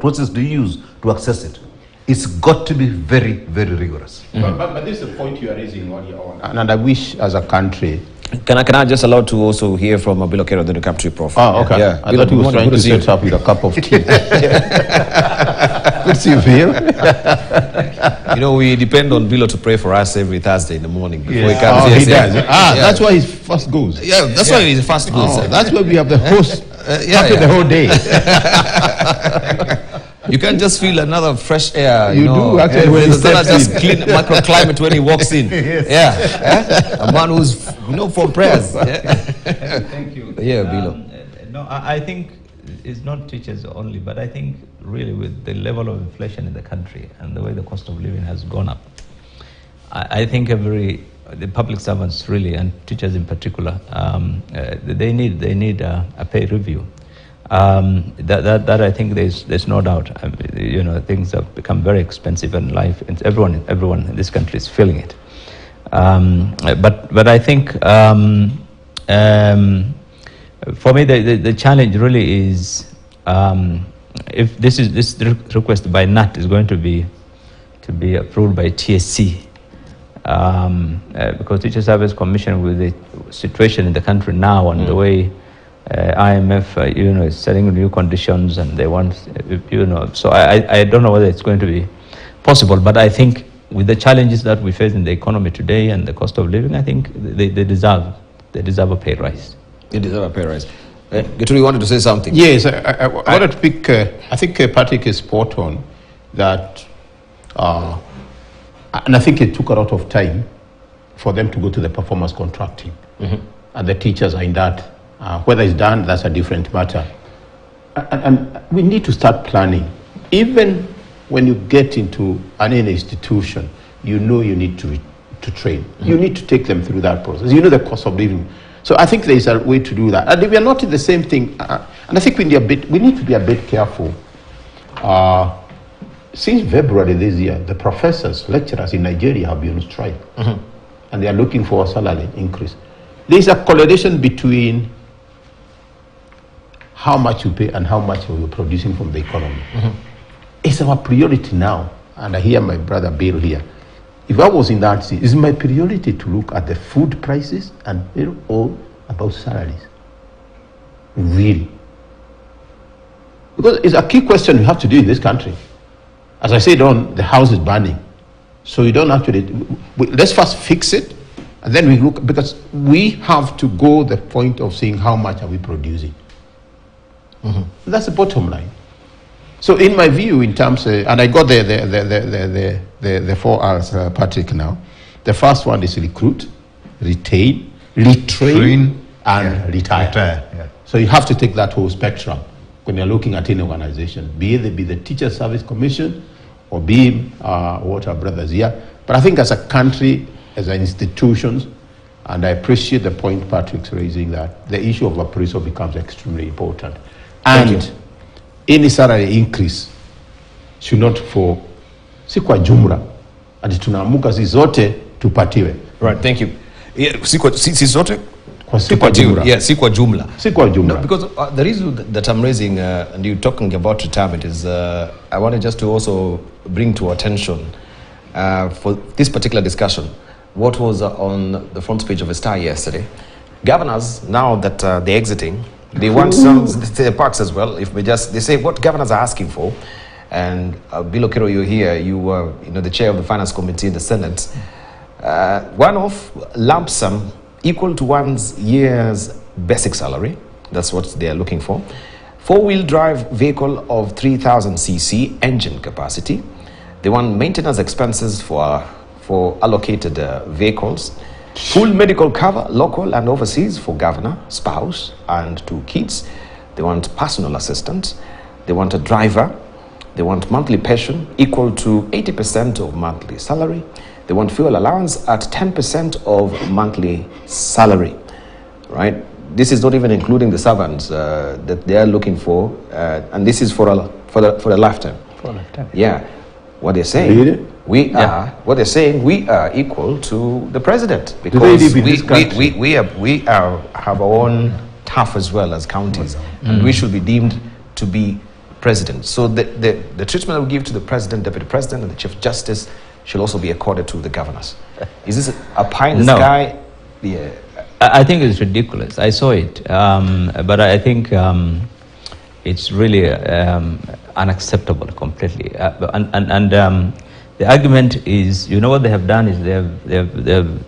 process do you use to access it? It's got to be very, very rigorous. But this is the point you are raising earlier on. And I wish as a country... Can I just allow to also hear from Bilokero, the Capture Prof? Oh, okay. Yeah. I thought he was trying to set up with a cup of tea. Good to see you, Bill. You know, we depend on Bilo to pray for us every Thursday in the morning before he comes. Oh, he does. That's why he first goes. Yeah, that's why he first goes. That's why we have the host the whole day. You can't just feel another fresh air. You do, actually, when he steps just clean microclimate when he walks in. Yes. A man who's, from prayers. Thank you. Yeah, Bilo. No, I think it's not teachers only, but I think really with the level of inflation in the country and the way the cost of living has gone up, I think the public servants really, and teachers in particular, they need a pay review. That I think there's no doubt. Things have become very expensive in life, and everyone in this country is feeling it. But I think for me the challenge really is if this request by NAT is going to be approved by TSC, because Teacher Service Commission, with the situation in the country now and the way IMF, is setting new conditions, and they want, so I don't know whether it's going to be possible, but I think with the challenges that we face in the economy today and the cost of living, I think they deserve a pay rise. They deserve a pay rise. Gituri wanted to say something. Yes, I wanted to pick, I think Patrick is spot on that, and I think it took a lot of time for them to go to the performance contracting, and the teachers are in that. Whether it's done, that's a different matter. And we need to start planning. Even when you get into any institution, you need to train. You need to take them through that process. You know the cost of living. So I think there is a way to do that. And we are not in the same thing. And I think we need to be a bit careful. Since February this year, the professors, lecturers in Nigeria have been on strike. And they are looking for a salary increase. There is a correlation between how much you pay and how much you're producing from the economy. It's our priority now. And I hear my brother Bill here. If I was in that seat, it's my priority to look at the food prices and all about salaries. Really. Because it's a key question we have to do in this country. As I said, the house is burning. So you don't actually, let's first fix it, and then we look, because we have to go the point of saying how much are we producing. That's the bottom line. So in my view, in terms of, and I got the 4 R's, Patrick, now. The first one is recruit, retain, retrain, and retire. Yeah. So you have to take that whole spectrum when you're looking at any organization, be the Teacher Service Commission or be what our brothers here. But I think as a country, as institutions, and I appreciate the point Patrick's raising, that the issue of appraisal becomes extremely important. And any salary increase should not fall. Si kwa jumla, ati tunaamuka si zote tupatiwe. Right, thank you. Yeah, si zote? Si kwa jumla. Yeah, si kwa jumla. Si kwa jumla. No, because the reason that I'm raising, and you're talking about retirement, is I wanted just to also bring to attention for this particular discussion what was on the front page of a Star yesterday. Governors, now that they're exiting, they want some the parks as well. If they say what governors are asking for, and Bilokero, you're here, you were the chair of the Finance Committee in the Senate. One of lump sum equal to one's year's basic salary. That's what they are looking for. 4-wheel drive vehicle of 3,000 cc engine capacity. They want maintenance expenses for allocated vehicles. Full medical cover, local and overseas, for governor, spouse, and 2 kids. They want personal assistant. They want a driver. They want monthly pension equal to 80% of monthly salary. They want fuel allowance at 10% of monthly salary. Right? This is not even including the servants that they are looking for, and this is for a lifetime. For a lifetime. Yeah. What they're saying, we are equal to the president, because we have our own turf as well as counties, and we should be deemed to be president. So the treatment we give to the president, deputy president, and the chief justice should also be accorded to the governors. Is this a pie in the sky? Yeah. I think it's ridiculous. I saw it, but I think it's really unacceptable completely. The argument is, you know what they have done is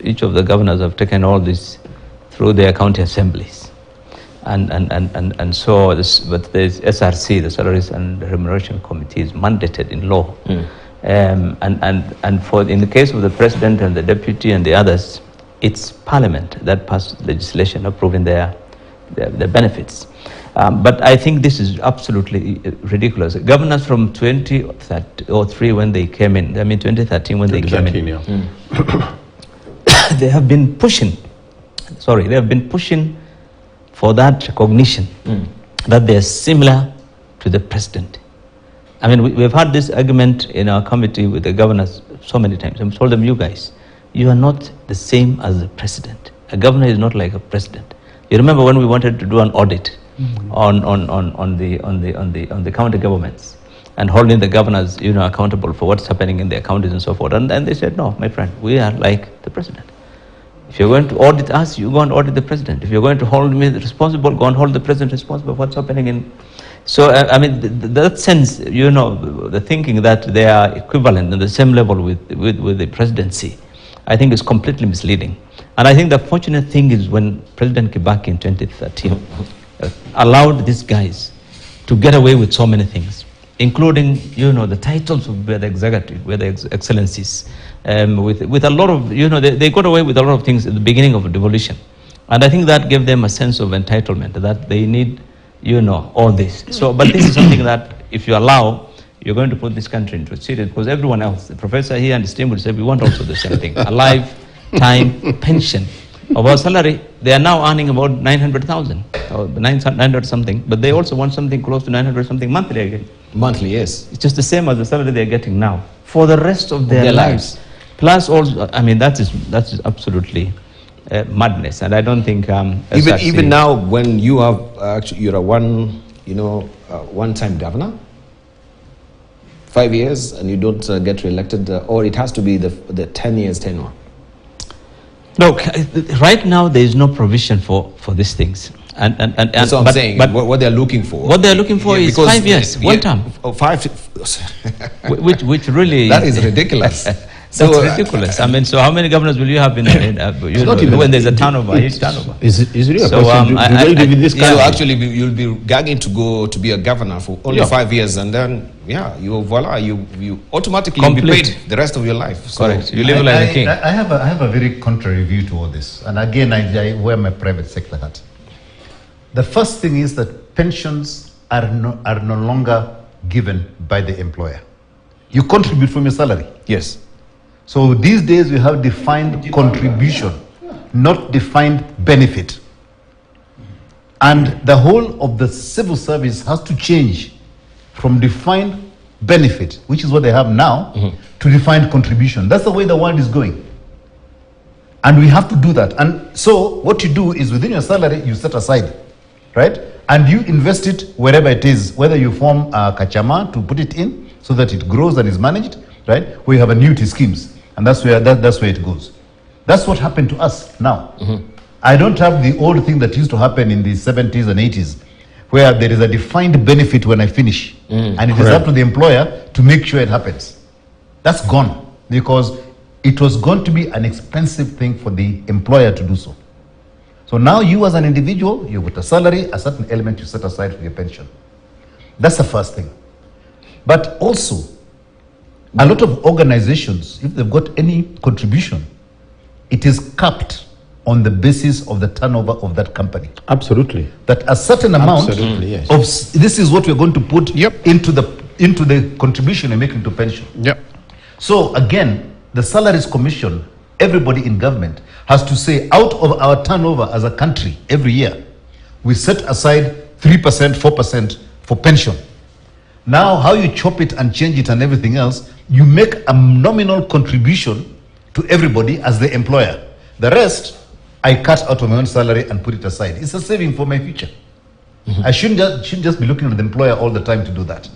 each of the governors have taken all this through their county assemblies, and so this, but the SRC, the Salaries and Remuneration Committee, is mandated in law, and for in the case of the president and the deputy and the others, it's Parliament that passed legislation approving their benefits. But I think this is absolutely ridiculous. Governors from 2003 when they came in, I mean 2013 when they came in, yeah. they have been pushing, for that recognition that they're similar to the president. I mean, we've had this argument in our committee with the governors so many times. I've told them, you guys, you are not the same as the president. A governor is not like a president. You remember when we wanted to do an audit on the county governments and holding the governors, accountable for what's happening in their counties and so forth. And they said, no, my friend, we are like the president. If you're going to audit us, you go and audit the president. If you're going to hold me responsible, go and hold the president responsible for what's happening in. So, I mean, that sense, the thinking that they are equivalent on the same level with the presidency, I think is completely misleading. And I think the fortunate thing is when President Kibaki in 2013 allowed these guys to get away with so many things, including, the titles of the executive, the excellencies, with a lot of, they got away with a lot of things at the beginning of devolution. And I think that gave them a sense of entitlement, that they need, all this. So, but this is something that if you allow, you're going to put this country into a serious, because everyone else, the professor here and his team will say, we want also the same thing, a lifetime pension. Of our salary, they are now earning about 900,000 or 900 something, but they also want something close to 900 something monthly again. Monthly, yes. It's just the same as the salary they're getting now for the rest of their lives. Plus, also, I mean, that is absolutely madness, and I don't think even now when you have you're a one-time governor, 5 years, and you don't get re-elected, or it has to be the 10 years tenure. Look, right now there is no provision for these things, and that's what I'm saying. But what they're looking for, is 5 years, one term. Oh, 5, which really that is ridiculous. That's ridiculous. I mean, so how many governors will you have when there's a turnover, huge turnover? Is it really so, actually, you'll be gagging to go to be a governor for only 5 years, and then you automatically be paid the rest of your life. So correct. You live like a king. I have a very contrary view to all this, and again, I wear my private sector hat. The first thing is that pensions are no longer given by the employer. You contribute from your salary. Yes. So these days we have defined contribution, not defined benefit. And the whole of the civil service has to change from defined benefit, which is what they have now, to defined contribution. That's the way the world is going. And we have to do that. And so what you do is within your salary, you set aside, right? And you invest it wherever it is, whether you form a kachama to put it in so that it grows and is managed, right? We have annuity schemes, and that's where it goes. That's what happened to us now. I don't have the old thing that used to happen in the 70s and 80s, where there is a defined benefit when I finish, and it is up to the employer to make sure it happens. That's gone, because it was going to be an expensive thing for the employer to do so. So now you as an individual, you got a salary, a certain element you set aside for your pension. That's the first thing. But also, a lot of organizations, if they've got any contribution, it is capped on the basis of the turnover of that company. Absolutely. That a certain amount of this is what we're going to put into the contribution you're making to pension. So again, the Salaries Commission, everybody in government has to say, out of our turnover as a country every year, we set aside 3%, 4% for pension. Now, how you chop it and change it and everything else, you make a nominal contribution to everybody as the employer. The rest, I cut out of my own salary and put it aside. It's a saving for my future. I shouldn't just be looking at the employer all the time to do that.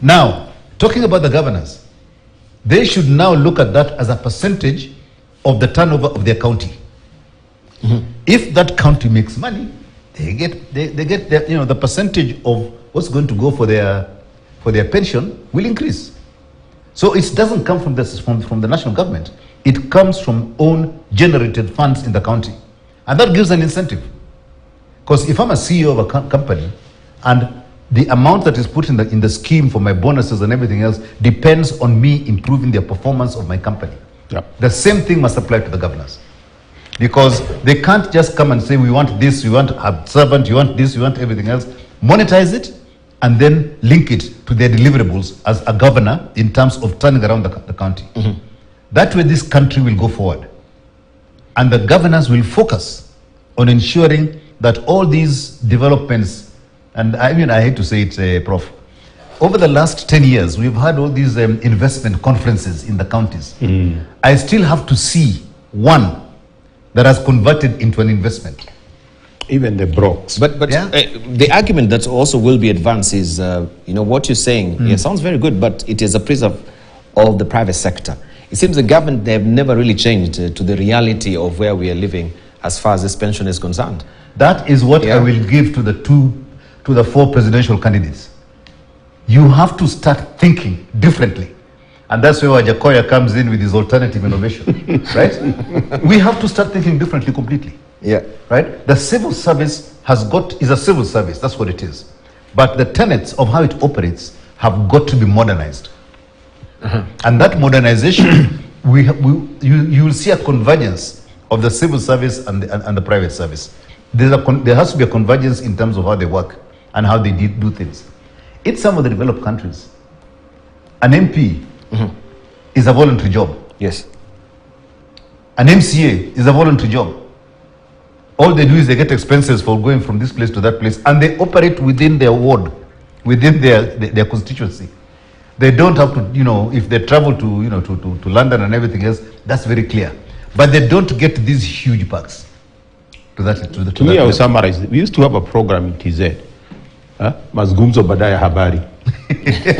Now, talking about the governors, they should now look at that as a percentage of the turnover of their county. If that county makes money, they get their, the percentage of what's going to go for their pension will increase. So it doesn't come from the national government. It comes from own generated funds in the county, and that gives an incentive. Because if I'm a CEO of a company, and the amount that is put in the scheme for my bonuses and everything else depends on me improving the performance of my company. Yep. The same thing must apply to the governors. Because they can't just come and say, we want this, we want a servant, you want this, you want everything else. Monetize it and then link it to their deliverables as a governor in terms of turning around the county. That way this country will go forward. And the governors will focus on ensuring that all these developments, and I hate to say it, Prof, over the last 10 years, we've had all these investment conferences in the counties. I still have to see one that has converted into an investment. Even the brokes. But Yeah. The argument that also will be advanced is, what you're saying, yeah, sounds very good, but it is a preserve of the private sector. It seems the government, they have never really changed to the reality of where we are living as far as this pension is concerned. That is what I will give to the 4 presidential candidates. You have to start thinking differently. And that's where Wajakoya comes in with his alternative innovation, right? We have to start thinking differently completely. Yeah. Right? The civil service is a civil service, that's what it is. But the tenets of how it operates have got to be modernized. And that modernization, you will see a convergence of the civil service and the private service. There has to be a convergence in terms of how they work and how they do things. In some of the developed countries, an MP is a voluntary job. Yes. An MCA is a voluntary job. All they do is they get expenses for going from this place to that place, and they operate within their ward, within their constituency. They don't have to, if they travel to London and everything else, that's very clear. But they don't get these huge perks. To me, I will summarize it. We used to have a program in TZ. Mazgumzo Badaya Habari.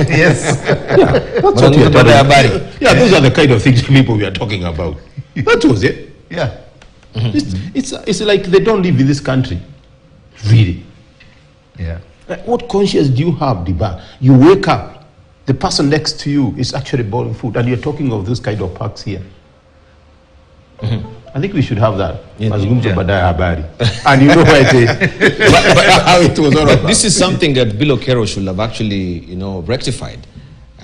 Yes. Yeah, that's what we are talking about. Yeah, those are the kind of things people we are talking about. That was it. Yeah. It's like they don't live in this country. Really. Yeah. Like, what conscience do you have, Diba? You wake up, the person next to you is actually boiling food, and you're talking of this kind of parks here. I think we should have that. Mazgumzo Badaya Habari. And you know why it is. How it was all about. This is something that Bill Okero should have actually, rectified.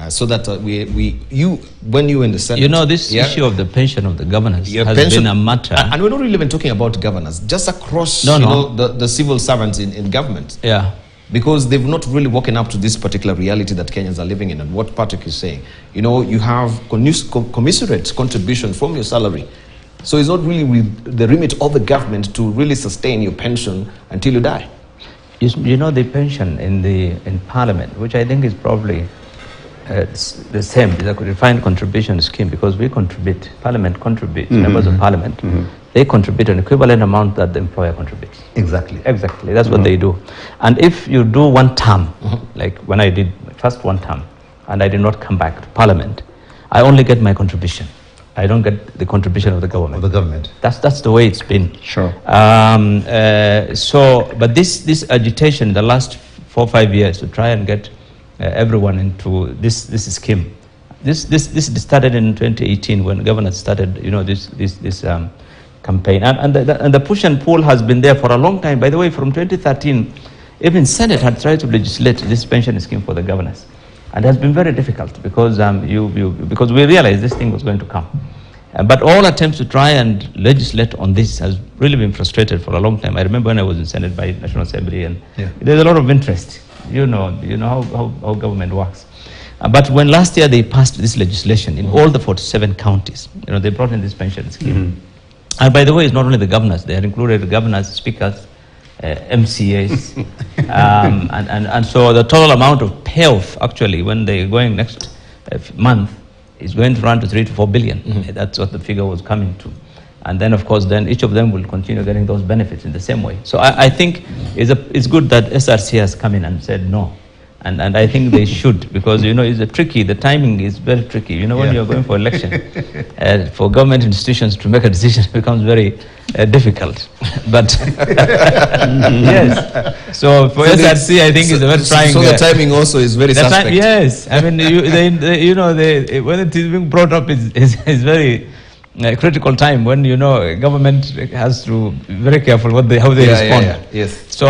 So that when you in the Senate... this issue of the pension of the governors has pension, been a matter. And we're not really even talking about governors, just across the civil servants in government. Yeah. Because they've not really woken up to this particular reality that Kenyans are living in. And what Patrick is saying, you have commiserate contribution from your salary. So it's not really with the remit of the government to really sustain your pension until you die. The pension in Parliament, which I think is probably the same, is a defined contribution scheme, because we contribute, Parliament contributes, members of Parliament, they contribute an equivalent amount that the employer contributes. Exactly. Exactly, that's what they do. And if you do one term, like when I did my first one term, and I did not come back to Parliament, I only get my contribution. I don't get the contribution of the government. That's the way it's been. Sure. But this agitation in the last 4 or 5 years to try and get everyone into this scheme. This started in 2018 when governors started, this campaign, and the push and pull has been there for a long time. By the way, from 2013, even Senate had tried to legislate this pension scheme for the governors. And it has been very difficult because because we realized this thing was going to come. But all attempts to try and legislate on this has really been frustrated for a long time. I remember when I was in Senate by National Assembly, and there's a lot of interest. You know how government works. But when last year they passed this legislation in all the 47 counties, they brought in this pension scheme. And by the way, it's not only the governors; they are included the governors, speakers, MCAs, and so the total amount of payoff actually when they're going next month is going to run to 3 to 4 billion. That's what the figure was coming to. And then, of course, then each of them will continue getting those benefits in the same way. So I think it's good that SRC has come in and said no. And I think they should, because, you know, it's tricky. The timing is very tricky. You know, when you're going for election, for government institutions to make a decision becomes very difficult. But yes, so for SRC, I think it's a very trying. So the timing also is very suspect. Yes, I mean, when it is being brought up, is very critical time when, you know, government has to be very careful how they respond. Yes. So